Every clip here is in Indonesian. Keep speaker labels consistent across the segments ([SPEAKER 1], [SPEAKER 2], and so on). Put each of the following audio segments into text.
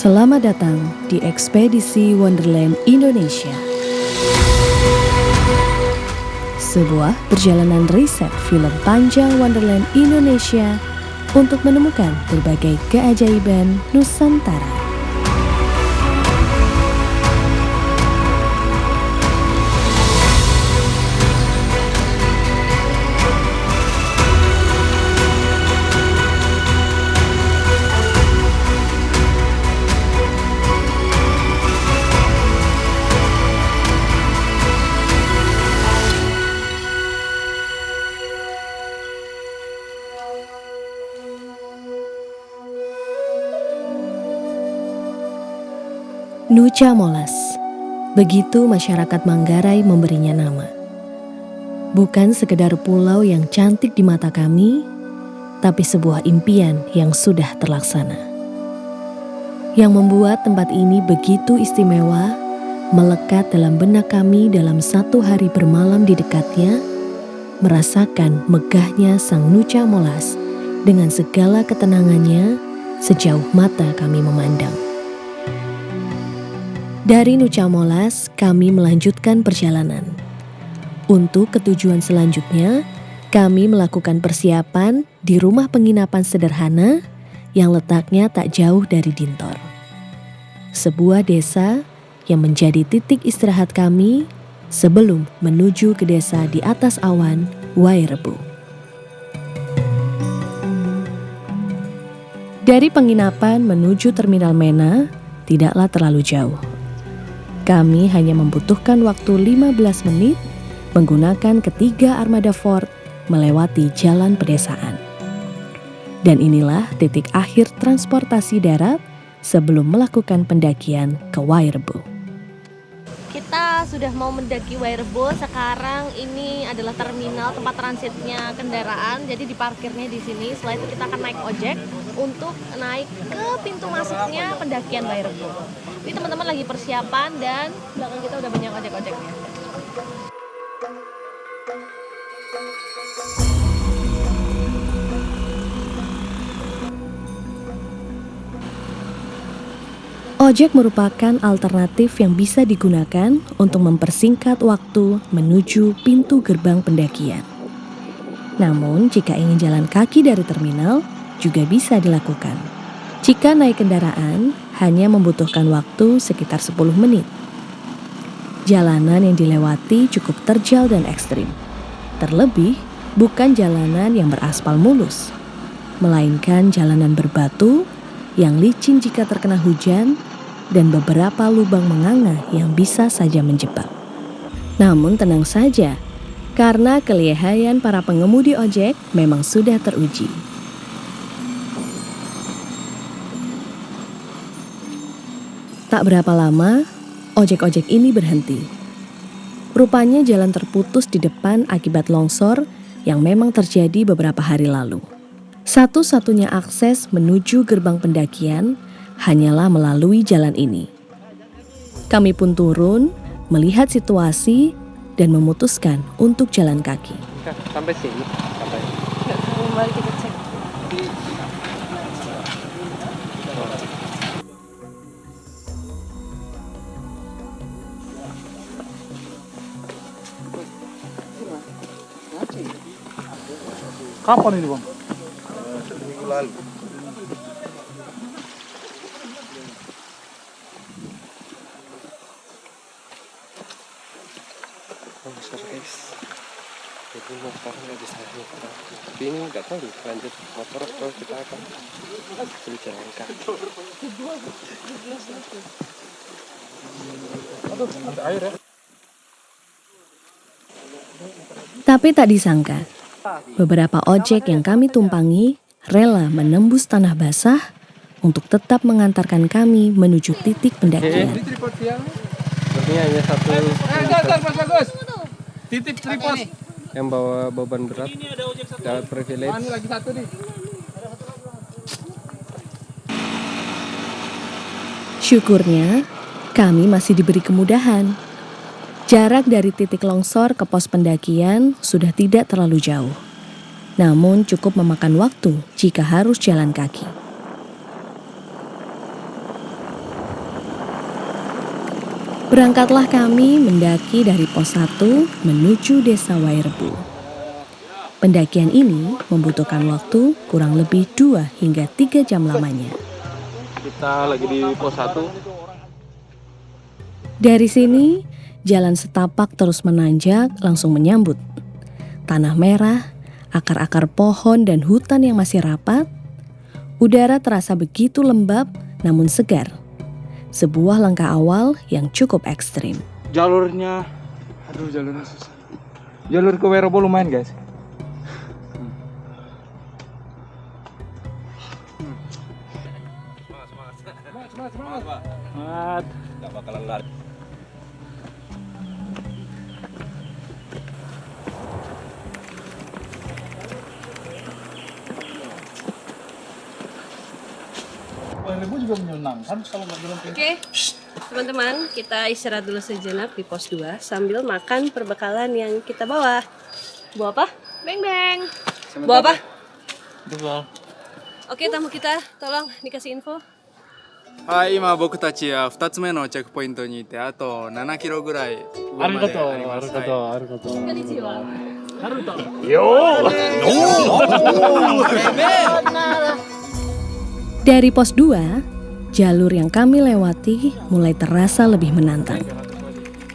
[SPEAKER 1] Selamat datang di Ekspedisi Wonderland Indonesia. Sebuah perjalanan riset film panjang Wonderland Indonesia untuk menemukan berbagai keajaiban Nusantara. Nucha Molas, begitu masyarakat Manggarai memberinya nama. Bukan sekedar pulau yang cantik di mata kami, tapi sebuah impian yang sudah terlaksana. Yang membuat tempat ini begitu istimewa, melekat dalam benak kami dalam satu hari bermalam di dekatnya, merasakan megahnya sang Nucha Molas dengan segala ketenangannya sejauh mata kami memandang. Dari Nucha Molas, kami melanjutkan perjalanan. Untuk ketujuan selanjutnya, kami melakukan persiapan di rumah penginapan sederhana yang letaknya tak jauh dari Dintor. Sebuah desa yang menjadi titik istirahat kami sebelum menuju ke desa di atas awan, Wairebo. Dari penginapan menuju Terminal Mena tidaklah terlalu jauh. Kami hanya membutuhkan waktu 15 menit menggunakan ketiga armada Ford melewati jalan pedesaan. Dan inilah titik akhir transportasi darat sebelum melakukan pendakian ke Wairebo.
[SPEAKER 2] Kita sudah mau mendaki Wairebo, sekarang ini adalah terminal tempat transitnya kendaraan, jadi diparkirnya di sini. Setelah itu kita akan naik ojek untuk naik ke pintu masuknya pendakian Wairebo. Ini teman-teman lagi persiapan dan belakang kita udah banyak ojek-ojeknya.
[SPEAKER 1] Ojek merupakan alternatif yang bisa digunakan untuk mempersingkat waktu menuju pintu gerbang pendakian. Namun, jika ingin jalan kaki dari terminal, juga bisa dilakukan. Jika naik kendaraan, hanya membutuhkan waktu sekitar 10 menit. Jalanan yang dilewati cukup terjal dan ekstrim. Terlebih, bukan jalanan yang beraspal mulus, melainkan jalanan berbatu yang licin jika terkena hujan dan beberapa lubang menganga yang bisa saja menjebak. Namun tenang saja, karena kelihayan para pengemudi ojek memang sudah teruji. Tak berapa lama, ojek-ojek ini berhenti. Rupanya jalan terputus di depan akibat longsor yang memang terjadi beberapa hari lalu. Satu-satunya akses menuju gerbang pendakian hanyalah melalui jalan ini. Kami pun turun, melihat situasi, dan memutuskan untuk jalan kaki.
[SPEAKER 3] Sampai sini, sampai.
[SPEAKER 2] Mari kita cek.
[SPEAKER 4] Kapan ini, Bang?
[SPEAKER 3] Minggu lalu. Oh, besar guys. Jadi motornya nggak bisa nyebrang. Tapi ini nggak tahu lanjut motor atau kita akan berjalan kaki.
[SPEAKER 4] Aduh, ada air ya.
[SPEAKER 1] Tapi tak disangka, beberapa ojek yang kami tumpangi rela menembus tanah basah untuk tetap mengantarkan kami menuju titik pendakian.
[SPEAKER 3] Ini hanya satu
[SPEAKER 4] Bagus. Titip tripod.
[SPEAKER 3] yang bawa beban berat dapat privilege.
[SPEAKER 4] Ini lagi satu nih.
[SPEAKER 1] Syukurnya, kami masih diberi kemudahan. Jarak dari titik longsor ke pos pendakian sudah tidak terlalu jauh. Namun cukup memakan waktu jika harus jalan kaki. Berangkatlah kami mendaki dari pos 1 menuju desa Wairebo. Pendakian ini membutuhkan waktu kurang lebih 2 hingga 3 jam lamanya.
[SPEAKER 4] Kita lagi di pos 1.
[SPEAKER 1] Dari sini, jalan setapak terus menanjak langsung menyambut. Tanah merah, akar-akar pohon dan hutan yang masih rapat. Udara terasa begitu lembab namun segar. Sebuah langkah awal yang cukup ekstrim.
[SPEAKER 4] Jalurnya susah. Jalur ke Wairebo lumayan, guys. Semangat. Gak bakalan lari. Wairebo juga menyenangkan kalau nggak bilang kayak.
[SPEAKER 5] Oke, teman-teman, kita istirahat dulu sejenak di pos 2 sambil makan perbekalan yang kita bawa. Bawa apa?
[SPEAKER 2] Beng-beng.
[SPEAKER 5] Bawa apa?
[SPEAKER 4] Betul.
[SPEAKER 5] Oke, tamu kita, tolong dikasih info.
[SPEAKER 6] はい、今僕たちは2つ目のチェックポイントにいて、あと7キロぐらい上まであります。はい。
[SPEAKER 4] あること。
[SPEAKER 1] Dari pos 2, jalur yang kami lewati mulai terasa lebih menantang.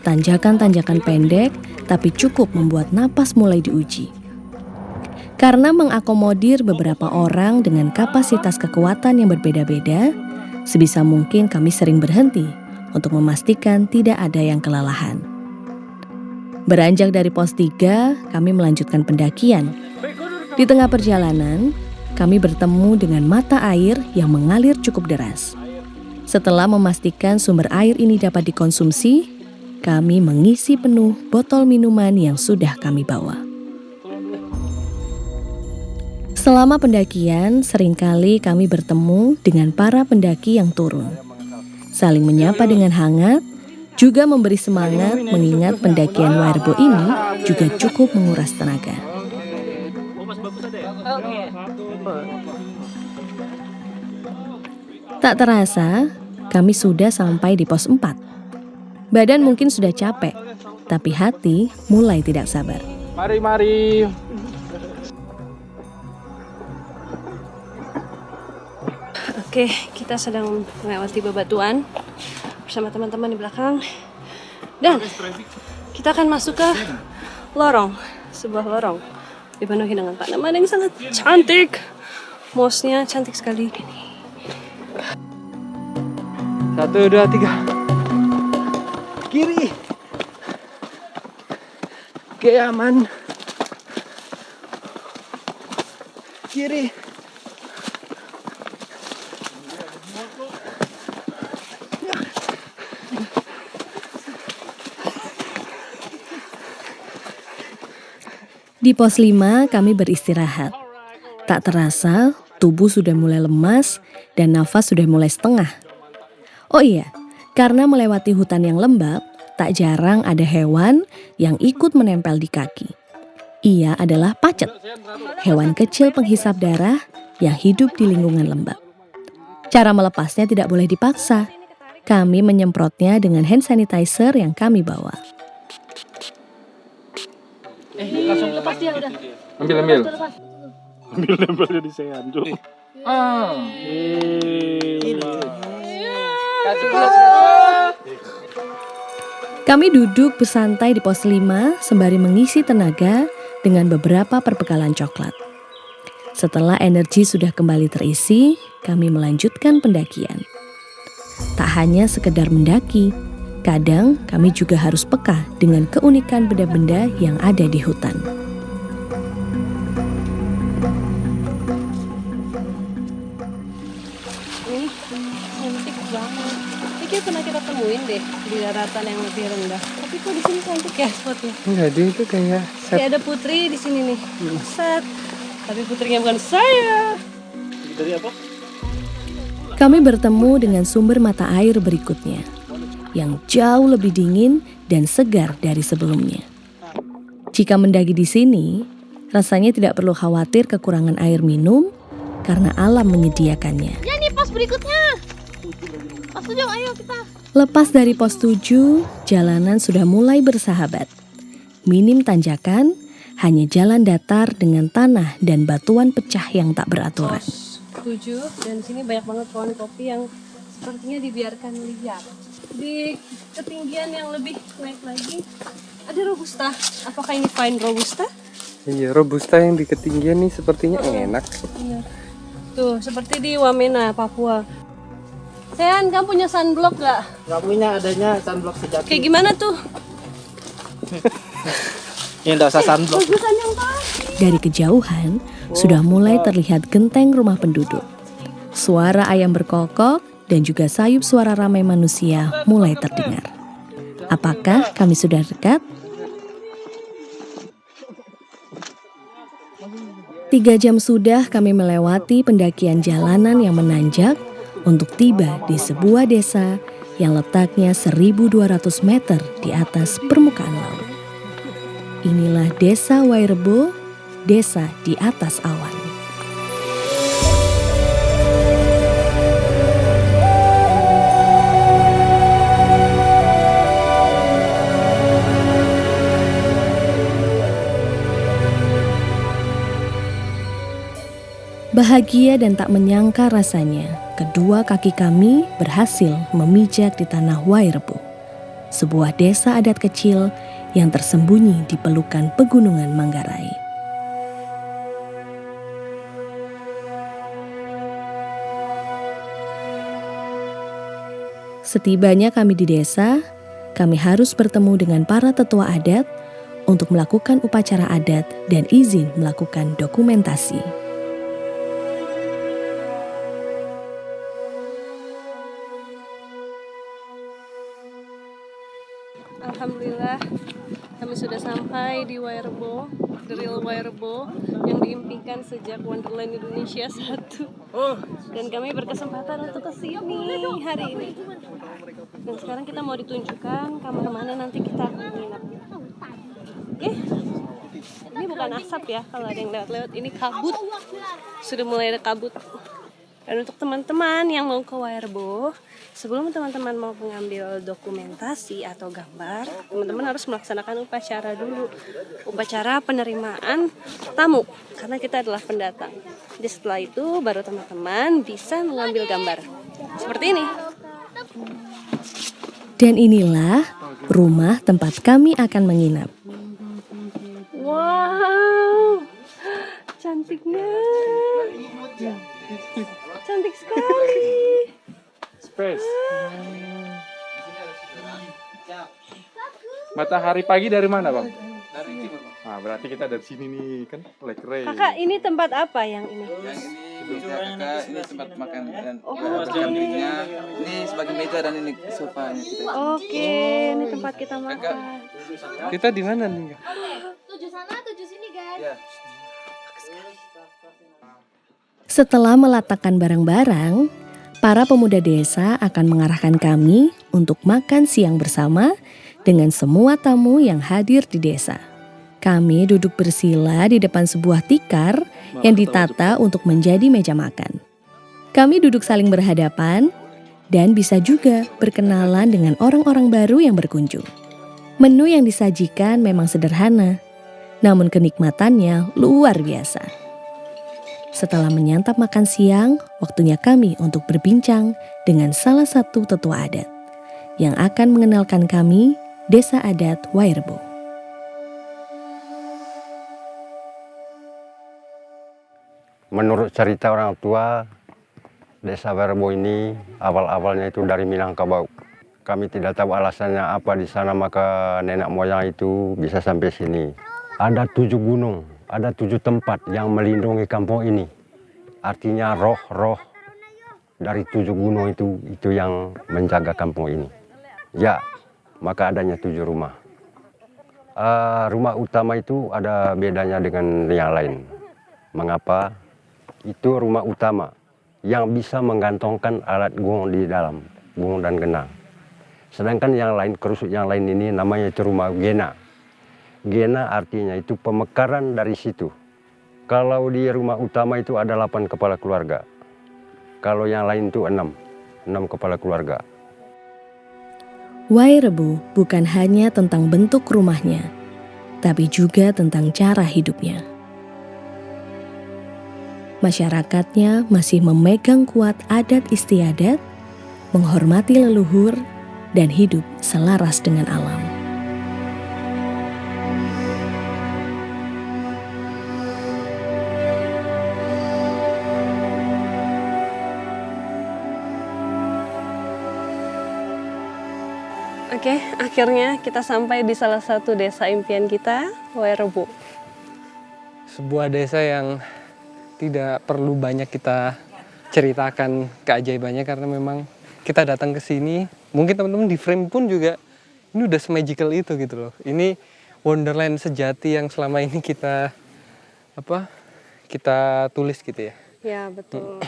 [SPEAKER 1] Tanjakan-tanjakan pendek tapi cukup membuat napas mulai diuji. Karena mengakomodir beberapa orang dengan kapasitas kekuatan yang berbeda-beda, sebisa mungkin kami sering berhenti untuk memastikan tidak ada yang kelelahan. Beranjak dari pos 3, kami melanjutkan pendakian. Di tengah perjalanan, kami bertemu dengan mata air yang mengalir cukup deras. Setelah memastikan sumber air ini dapat dikonsumsi, kami mengisi penuh botol minuman yang sudah kami bawa. Selama pendakian, seringkali kami bertemu dengan para pendaki yang turun. Saling menyapa dengan hangat, juga memberi semangat mengingat pendakian Wairebo ini juga cukup menguras tenaga. Tak terasa, kami sudah sampai di pos 4. Badan mungkin sudah capek, tapi hati mulai tidak sabar.
[SPEAKER 4] Mari.
[SPEAKER 5] Oke, kita sedang melewati bebatuan bersama teman-teman di belakang. Dan kita akan masuk ke lorong, sebuah lorong dipenuhi dengan tanaman yang sangat cantik. Mosnya cantik sekali.
[SPEAKER 4] 1, 2, 3. Kiri. Oke, aman. Kiri.
[SPEAKER 1] Di pos 5 kami beristirahat. Tak terasa tubuh sudah mulai lemas dan nafas sudah mulai setengah. Oh iya, karena melewati hutan yang lembab, tak jarang ada hewan yang ikut menempel di kaki. Ia adalah pacet, hewan kecil penghisap darah yang hidup di lingkungan lembab. Cara melepasnya tidak boleh dipaksa. Kami menyemprotnya dengan hand sanitizer yang kami bawa.
[SPEAKER 4] Langsung
[SPEAKER 2] Lepas dia udah.
[SPEAKER 4] ambil.
[SPEAKER 2] Lepas.
[SPEAKER 4] Ambil nempel jadi saya anjur.
[SPEAKER 1] Kami duduk bersantai di pos 5 sembari mengisi tenaga dengan beberapa perbekalan coklat. Setelah energi sudah kembali terisi, kami melanjutkan pendakian. Tak hanya sekedar mendaki, kadang kami juga harus peka dengan keunikan benda-benda yang ada di hutan.
[SPEAKER 5] Ini cantik banget. Ini kayak pernah kita temuin deh di daratan yang lebih rendah. Tapi kok di sini cantik ya spotnya?
[SPEAKER 3] Enggak, dia itu kayak set.
[SPEAKER 5] Kayak ada putri di sini nih. Set. Tapi putrinya bukan saya.
[SPEAKER 4] Dari apa?
[SPEAKER 1] Kami bertemu dengan sumber mata air berikutnya, yang jauh lebih dingin dan segar dari sebelumnya. Jika mendaki di sini, rasanya tidak perlu khawatir kekurangan air minum karena alam menyediakannya.
[SPEAKER 2] Ya nih pos berikutnya. Pos 7, ayo kita.
[SPEAKER 1] Lepas dari pos 7, jalanan sudah mulai bersahabat. Minim tanjakan, hanya jalan datar dengan tanah dan batuan pecah yang tak beraturan.
[SPEAKER 5] 7, dan sini banyak banget pohon kopi yang sepertinya dibiarkan liar. Di ketinggian yang lebih naik lagi ada robusta. Apakah ini fine robusta?
[SPEAKER 3] Iya, robusta yang di ketinggian nih sepertinya enak.
[SPEAKER 5] Iya. Tuh, seperti di Wamena, Papua. Sean, kamu punya sunblock gak?
[SPEAKER 7] Gak punya, adanya sunblock sejati.
[SPEAKER 5] Kayak gimana tuh?
[SPEAKER 7] Ya enggak usah sunblock.
[SPEAKER 5] Bagusan yang tadi.
[SPEAKER 1] Dari kejauhan, sudah mulai terlihat genteng rumah penduduk. Suara ayam berkokok dan juga sayup suara ramai manusia mulai terdengar. Apakah kami sudah dekat? 3 jam sudah kami melewati pendakian jalanan yang menanjak untuk tiba di sebuah desa yang letaknya 1.200 meter di atas permukaan laut. Inilah Desa Wairebo, desa di atas awan. Bahagia dan tak menyangka rasanya, kedua kaki kami berhasil memijak di tanah Wairebo, sebuah desa adat kecil yang tersembunyi di pelukan pegunungan Manggarai. Setibanya kami di desa, kami harus bertemu dengan para tetua adat untuk melakukan upacara adat dan izin melakukan dokumentasi.
[SPEAKER 5] Alhamdulillah, kami sudah sampai di Wairebo, The Real Wairebo, yang diimpikan sejak Wonderland Indonesia 1. Dan kami berkesempatan untuk kesini hari ini. Dan sekarang kita mau ditunjukkan kamar mana nanti kita akan menginap. Oke, ini bukan asap ya kalau ada yang lewat-lewat, ini kabut. Sudah mulai ada kabut. Dan untuk teman-teman yang mau ke Wairebo, sebelum teman-teman mau mengambil dokumentasi atau gambar, teman-teman harus melaksanakan upacara dulu. Upacara penerimaan tamu, karena kita adalah pendatang. Jadi setelah itu baru teman-teman bisa mengambil gambar. Seperti ini.
[SPEAKER 1] Dan inilah rumah tempat kami akan menginap.
[SPEAKER 5] Wow, cantiknya. Cantik sekali.
[SPEAKER 4] Space. Matahari pagi dari mana, Bang?
[SPEAKER 6] Dari timur, Bang.
[SPEAKER 4] Nah, berarti kita dari sini nih, kan Lake Ray.
[SPEAKER 5] Kakak, ini tempat apa yang ini?
[SPEAKER 6] Yang ini meja kakak, ini tempat makan dan berdampingnya. Ini sebagai meja dan ini sofanya kita.
[SPEAKER 5] Oke, ini tempat kita makan.
[SPEAKER 3] Kita di mana nih?
[SPEAKER 2] Tujuh sana, tujuh sini guys.
[SPEAKER 6] Ya.
[SPEAKER 1] Setelah meletakkan barang-barang, para pemuda desa akan mengarahkan kami untuk makan siang bersama dengan semua tamu yang hadir di desa. Kami duduk bersila di depan sebuah tikar yang ditata untuk menjadi meja makan. Kami duduk saling berhadapan dan bisa juga berkenalan dengan orang-orang baru yang berkunjung. Menu yang disajikan memang sederhana, namun kenikmatannya luar biasa. Setelah menyantap makan siang, waktunya kami untuk berbincang dengan salah satu tetua adat yang akan mengenalkan kami Desa Adat Wairebo.
[SPEAKER 8] Menurut cerita orang tua, Desa Wairebo ini awal-awalnya itu dari Minangkabau. Kami tidak tahu alasannya apa di sana, maka nenek moyang itu bisa sampai sini. Ada 7 gunung, ada 7 tempat yang melindungi kampung ini. Artinya roh-roh dari 7 gunung itu yang menjaga kampung ini. Ya, maka adanya 7 rumah. Rumah utama itu ada bedanya dengan yang lain. Mengapa? Itu rumah utama yang bisa menggantungkan alat gong di dalam, gong dan genang. Sedangkan yang lain, kerusuk yang lain ini namanya itu rumah gena. Gena artinya itu pemekaran dari situ. Kalau di rumah utama itu ada 8 kepala keluarga. Kalau yang lain itu 6 kepala keluarga.
[SPEAKER 1] Wairebo bukan hanya tentang bentuk rumahnya, tapi juga tentang cara hidupnya. Masyarakatnya masih memegang kuat adat istiadat, menghormati leluhur, dan hidup selaras dengan alam.
[SPEAKER 5] Oke, akhirnya kita sampai di salah satu desa impian kita, Wairebo.
[SPEAKER 3] Sebuah desa yang tidak perlu banyak kita ceritakan keajaibannya karena memang kita datang ke sini, mungkin teman-teman di frame pun juga ini udah se-magical itu gitu loh. Ini wonderland sejati yang selama ini kita tulis gitu ya.
[SPEAKER 5] Ya, betul.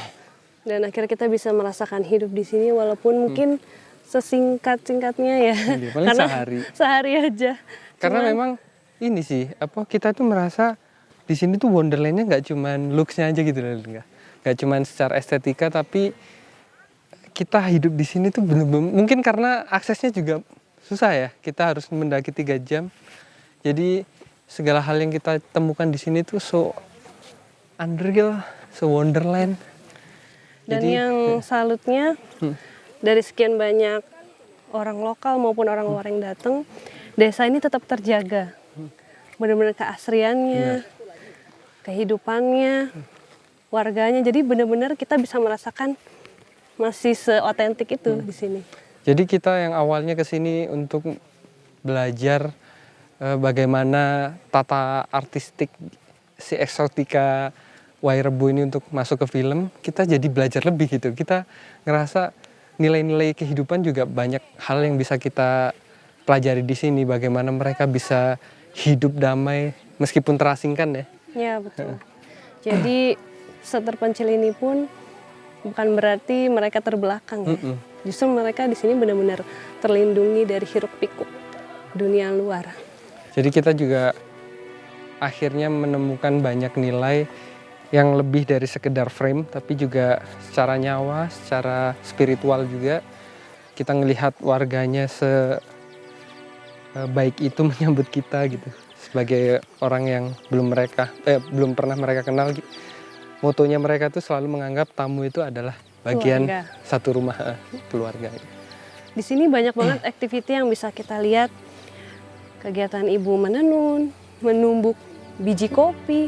[SPEAKER 5] Dan akhirnya kita bisa merasakan hidup di sini walaupun mungkin sesingkat-singkatnya ya.
[SPEAKER 3] Iya, paling
[SPEAKER 5] Karena
[SPEAKER 3] sehari.
[SPEAKER 5] Sehari aja.
[SPEAKER 3] Karena memang ini sih, kita tuh merasa di sini tuh wonderlandnya nggak cuman looks-nya aja gitu loh, nggak cuman secara estetika, tapi kita hidup di sini tuh bener-bener, mungkin karena aksesnya juga susah ya, kita harus mendaki 3 jam, jadi segala hal yang kita temukan di sini tuh so unreal, so wonderland.
[SPEAKER 5] Dan
[SPEAKER 3] Jadi,
[SPEAKER 5] yang salutnya dari sekian banyak orang lokal maupun orang luar yang datang, desa ini tetap terjaga. Benar-benar keasriannya, kehidupannya, warganya. Jadi benar-benar kita bisa merasakan masih seotentik itu di sini.
[SPEAKER 3] Jadi kita yang awalnya ke sini untuk belajar bagaimana tata artistik si eksotika Wairebo ini untuk masuk ke film, kita jadi belajar lebih gitu. Kita ngerasa nilai-nilai kehidupan juga banyak hal yang bisa kita pelajari di sini. Bagaimana mereka bisa hidup damai meskipun terasingkan ya.
[SPEAKER 5] Ya, betul. Jadi seterpencil ini pun bukan berarti mereka terbelakang ya. Justru mereka di sini benar-benar terlindungi dari hiruk pikuk dunia luar.
[SPEAKER 3] Jadi kita juga akhirnya menemukan banyak nilai yang lebih dari sekedar frame, tapi juga secara nyawa, secara spiritual juga. Kita ngelihat warganya sebaik itu menyambut kita gitu. Sebagai orang yang belum pernah mereka kenal, motonya mereka tuh selalu menganggap tamu itu adalah bagian
[SPEAKER 5] Keluarga.
[SPEAKER 3] satu rumah, keluarga.
[SPEAKER 5] Di sini banyak banget aktiviti yang bisa kita lihat. Kegiatan ibu menenun, menumbuk biji kopi,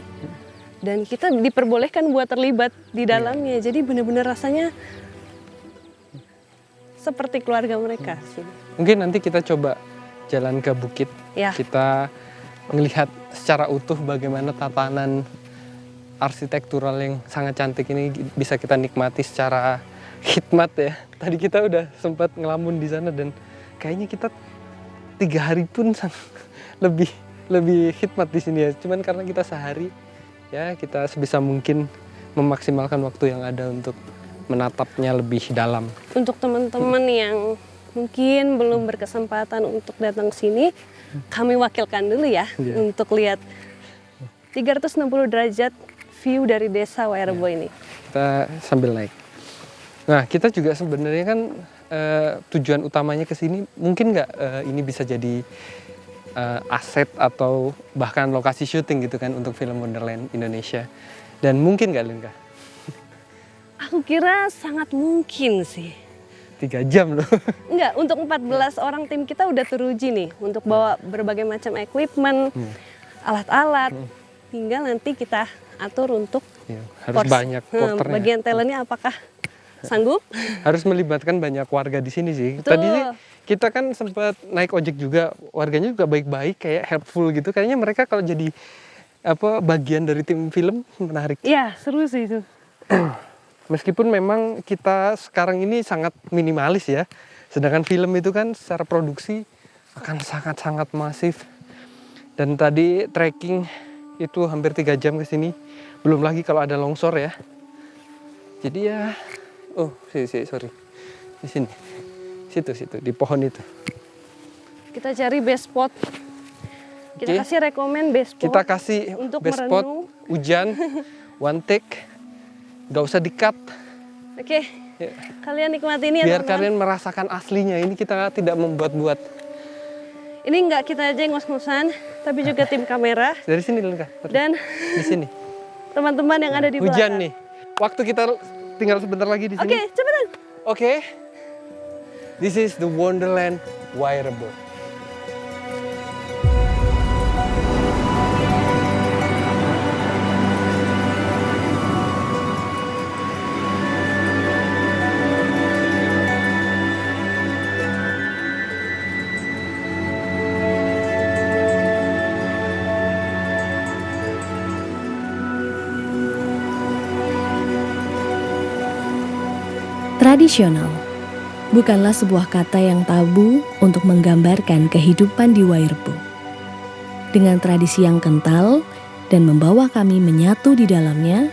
[SPEAKER 5] dan kita diperbolehkan buat terlibat di dalamnya. Jadi benar-benar rasanya seperti keluarga mereka sih.
[SPEAKER 3] Mungkin nanti kita coba jalan ke bukit.
[SPEAKER 5] Ya.
[SPEAKER 3] Kita melihat secara utuh bagaimana tatanan arsitektural yang sangat cantik ini bisa kita nikmati secara khidmat ya. Tadi kita udah sempat ngelamun di sana dan kayaknya kita 3 hari pun lebih khidmat di sini ya. Cuman karena kita sehari ya, kita sebisa mungkin memaksimalkan waktu yang ada untuk menatapnya lebih dalam.
[SPEAKER 5] Untuk teman-teman yang mungkin belum berkesempatan untuk datang ke sini, kami wakilkan dulu ya untuk lihat 360 derajat view dari desa Wairebo ini.
[SPEAKER 3] Kita sambil naik. Nah, kita juga sebenarnya kan tujuan utamanya ke sini mungkin nggak ini bisa jadi aset atau bahkan lokasi syuting gitu kan untuk film Wonderland Indonesia. Dan mungkin nggak Linka?
[SPEAKER 5] Aku kira sangat mungkin sih.
[SPEAKER 3] 3 jam loh.
[SPEAKER 5] Enggak, untuk 14 orang tim kita udah teruji nih untuk bawa berbagai macam equipment, alat-alat. Tinggal nanti kita atur untuk
[SPEAKER 3] Ya, harus banyak porternya.
[SPEAKER 5] bagian talentnya apakah sanggup?
[SPEAKER 3] Harus melibatkan banyak warga di sini sih.
[SPEAKER 5] Betul.
[SPEAKER 3] Tadi sih kita kan sempat naik ojek juga, warganya juga baik-baik, kayak helpful gitu. Kayaknya mereka kalau jadi bagian dari tim film menarik.
[SPEAKER 5] Iya, seru sih itu.
[SPEAKER 3] Meskipun memang kita sekarang ini sangat minimalis ya. Sedangkan film itu kan secara produksi akan sangat-sangat masif. Dan tadi trekking itu hampir 3 jam ke sini. Belum lagi kalau ada longsor ya. Jadi ya, sorry. Di sini. Situ, di pohon itu.
[SPEAKER 5] Kita cari best spot. Kita
[SPEAKER 3] Oke.
[SPEAKER 5] kasih rekomen best spot.
[SPEAKER 3] Kita kasih
[SPEAKER 5] untuk
[SPEAKER 3] best spot,
[SPEAKER 5] merenung.
[SPEAKER 3] hujan, one take, gak usah di-cut.
[SPEAKER 5] Oke,
[SPEAKER 3] Ya.
[SPEAKER 5] Kalian nikmati ini ya
[SPEAKER 3] Biar
[SPEAKER 5] teman-teman.
[SPEAKER 3] kalian merasakan aslinya. Ini kita tidak membuat-buat.
[SPEAKER 5] Ini nggak kita aja yang ngos-ngosan, tapi juga tim kamera
[SPEAKER 3] Dari sini dulu Kak.
[SPEAKER 5] dan
[SPEAKER 3] Di sini.
[SPEAKER 5] teman-teman yang ada di belakang.
[SPEAKER 3] Hujan nih. Waktu kita tinggal sebentar lagi di sini.
[SPEAKER 5] Oke, cepetan.
[SPEAKER 3] Oke. This is the Wonderland Wairebo.
[SPEAKER 1] Tradisional bukanlah sebuah kata yang tabu untuk menggambarkan kehidupan di Wairebo. Dengan tradisi yang kental dan membawa kami menyatu di dalamnya,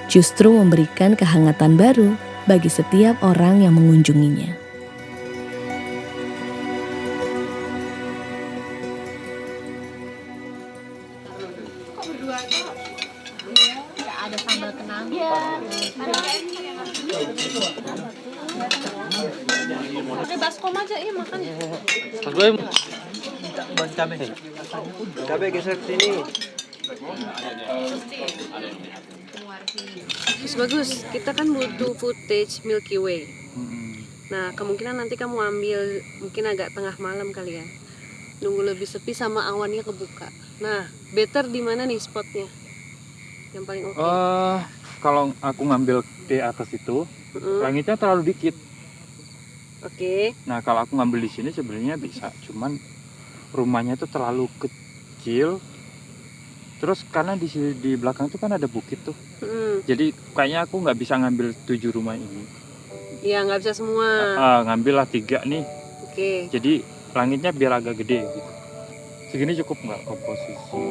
[SPEAKER 1] justru memberikan kehangatan baru bagi setiap orang yang mengunjunginya.
[SPEAKER 2] Ada sambal kenang. Pakai baskom aja, iya makan.
[SPEAKER 7] Cabai geser sini.
[SPEAKER 5] Bagus, kita kan butuh footage Milky Way. Nah, kemungkinan nanti kamu ambil mungkin agak tengah malam kali ya. Nunggu lebih sepi sama awannya kebuka. Nah, better di mana nih spotnya? Yang paling oke.
[SPEAKER 4] Kalau aku ngambil di atas itu, langitnya terlalu dikit.
[SPEAKER 5] Oke.
[SPEAKER 4] Nah, kalau aku ngambil di sini sebenarnya bisa, cuman rumahnya itu terlalu kecil. Terus karena di belakang itu kan ada bukit tuh. Jadi kayaknya aku nggak bisa ngambil 7 rumah ini.
[SPEAKER 5] Iya, nggak bisa semua.
[SPEAKER 4] Ngambil lah 3 nih.
[SPEAKER 5] Oke.
[SPEAKER 4] Jadi langitnya biar agak gede gitu. Segini cukup nggak komposisi?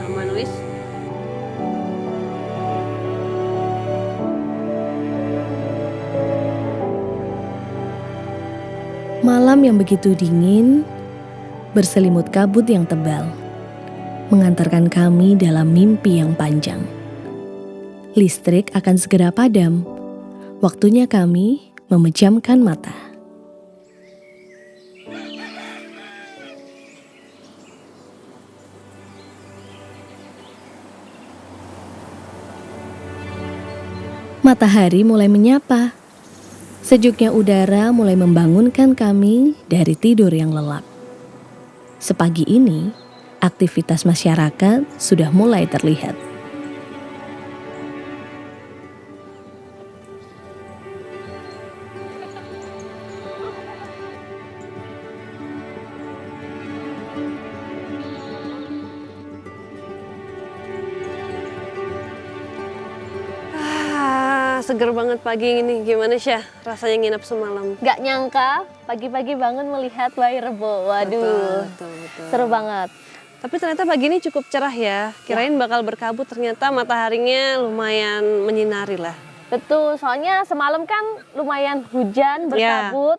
[SPEAKER 5] Aman wis.
[SPEAKER 1] Malam yang begitu dingin, berselimut kabut yang tebal, mengantarkan kami dalam mimpi yang panjang. Listrik akan segera padam. Waktunya kami memejamkan mata. Matahari mulai menyapa. Sejuknya udara mulai membangunkan kami dari tidur yang lelap. Sepagi ini, aktivitas masyarakat sudah mulai terlihat.
[SPEAKER 5] Seger banget pagi ini. Gimana Syah rasanya nginep semalam?
[SPEAKER 2] Gak nyangka pagi-pagi bangun melihat Wairebo. Waduh,
[SPEAKER 5] Betul.
[SPEAKER 2] seru banget.
[SPEAKER 5] Tapi ternyata pagi ini cukup cerah ya. Kirain bakal berkabut, ternyata mataharinya lumayan menyinari lah.
[SPEAKER 2] Betul, soalnya semalam kan lumayan hujan, berkabut,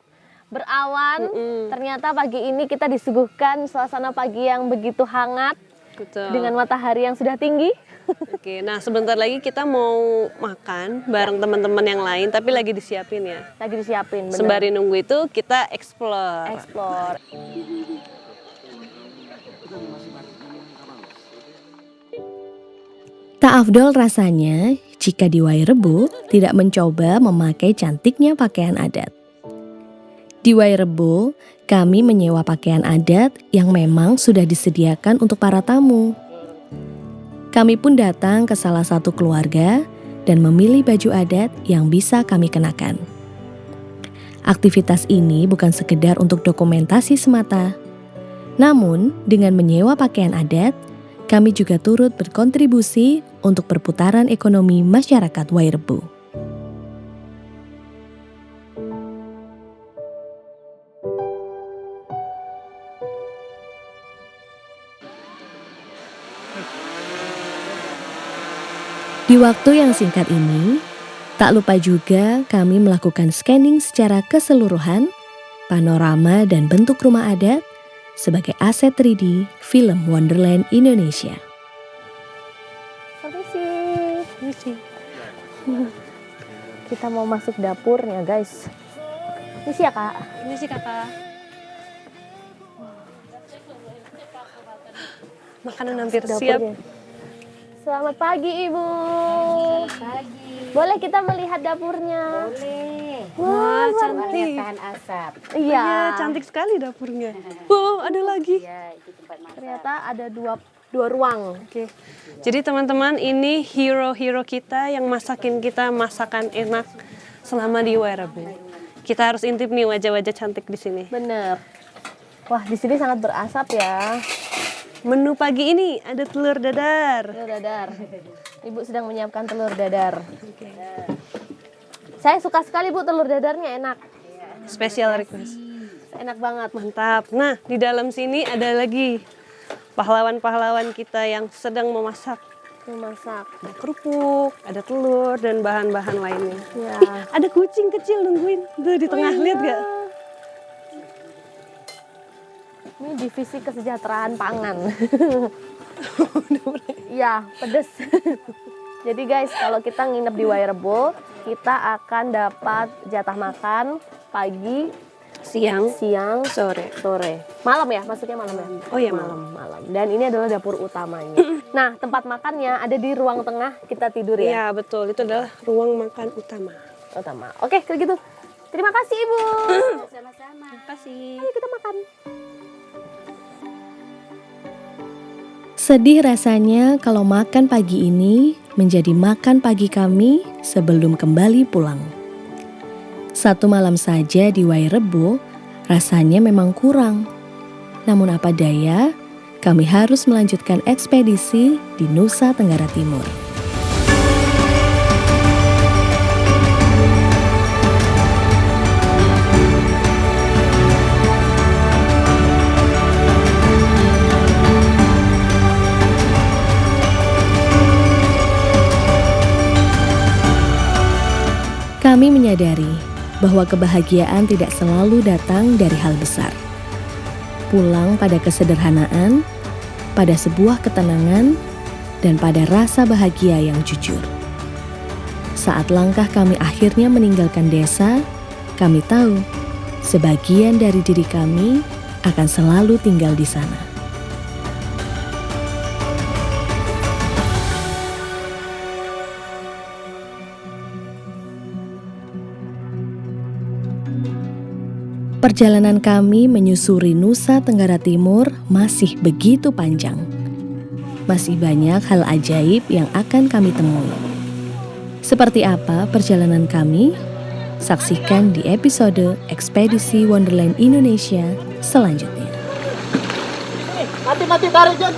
[SPEAKER 2] berawan. Ternyata pagi ini kita disuguhkan suasana pagi yang begitu hangat.
[SPEAKER 5] Betul.
[SPEAKER 2] Dengan matahari yang sudah tinggi.
[SPEAKER 5] Oke, nah sebentar lagi kita mau makan bareng teman-teman yang lain, tapi lagi disiapin ya.
[SPEAKER 2] Lagi disiapin, bener.
[SPEAKER 5] Sembari nunggu itu kita explore.
[SPEAKER 1] Tak afdol rasanya jika di Wairebo tidak mencoba memakai cantiknya pakaian adat. Di Wairebo, kami menyewa pakaian adat yang memang sudah disediakan untuk para tamu. Kami pun datang ke salah satu keluarga dan memilih baju adat yang bisa kami kenakan. Aktivitas ini bukan sekedar untuk dokumentasi semata. Namun, dengan menyewa pakaian adat, kami juga turut berkontribusi untuk perputaran ekonomi masyarakat Wairebo. Di waktu yang singkat ini, tak lupa juga kami melakukan scanning secara keseluruhan, panorama dan bentuk rumah adat sebagai aset 3D film Wonderland Indonesia.
[SPEAKER 2] Permisi. Kita mau masuk dapurnya guys. Ini sih ya kak.
[SPEAKER 5] Ini sih kakak. Makanan hampir siap.
[SPEAKER 2] Dapurnya. Selamat pagi ibu. Boleh kita melihat dapurnya?
[SPEAKER 9] Boleh.
[SPEAKER 5] Wah,
[SPEAKER 9] Warnanya
[SPEAKER 5] cantik.
[SPEAKER 9] tahan asap.
[SPEAKER 2] Iya.
[SPEAKER 5] Iya, cantik sekali dapurnya. Wow, ada lagi.
[SPEAKER 9] Ya, itu tempat masak.
[SPEAKER 2] Ternyata ada dua ruang.
[SPEAKER 5] Oke. Jadi teman-teman, ini hero-hero kita yang masakin kita masakan enak selama di Wairabo. Kita harus intip nih wajah-wajah cantik di sini.
[SPEAKER 2] Bener. Wah di sini sangat berasap ya.
[SPEAKER 5] Menu pagi ini ada telur dadar.
[SPEAKER 2] Telur dadar. Ibu sedang menyiapkan telur dadar. Saya suka sekali bu telur dadarnya enak.
[SPEAKER 5] Special request.
[SPEAKER 2] Enak banget.
[SPEAKER 5] Mantap. Nah, di dalam sini ada lagi pahlawan-pahlawan kita yang sedang memasak.
[SPEAKER 2] Memasak.
[SPEAKER 5] Ada kerupuk, ada telur, dan bahan-bahan lainnya.
[SPEAKER 2] Ya.
[SPEAKER 5] Ada kucing kecil nungguin. Tuh di tengah, lihat gak?
[SPEAKER 2] Ini divisi kesejahteraan pangan. Iya, pedes. Jadi guys, kalau kita nginep di Wairebo, kita akan dapat jatah makan pagi,
[SPEAKER 5] Siang,
[SPEAKER 2] siang,
[SPEAKER 5] sore.
[SPEAKER 2] sore. Malam ya, maksudnya malam ya?
[SPEAKER 5] Oh iya, malam.
[SPEAKER 2] Malam. Dan ini adalah dapur utamanya. Nah, tempat makannya ada di ruang tengah kita tidur ya?
[SPEAKER 5] Iya, betul. Itu adalah ruang makan utama.
[SPEAKER 2] Utama. Oke, kalau gitu. Terima kasih Ibu.
[SPEAKER 9] Sama-sama.
[SPEAKER 5] Terima kasih.
[SPEAKER 2] Ayo kita makan.
[SPEAKER 1] Sedih rasanya kalau makan pagi ini menjadi makan pagi kami sebelum kembali pulang. Satu malam saja di Wairebo rasanya memang kurang. Namun apa daya, kami harus melanjutkan ekspedisi di Nusa Tenggara Timur. Kami menyadari bahwa kebahagiaan tidak selalu datang dari hal besar. Pulang pada kesederhanaan, pada sebuah ketenangan, dan pada rasa bahagia yang jujur. Saat langkah kami akhirnya meninggalkan desa, kami tahu sebagian dari diri kami akan selalu tinggal di sana. Perjalanan kami menyusuri Nusa Tenggara Timur masih begitu panjang. Masih banyak hal ajaib yang akan kami temui. Seperti apa perjalanan kami? Saksikan di episode Ekspedisi Wonderland Indonesia selanjutnya.
[SPEAKER 7] Mati, tarik Jan.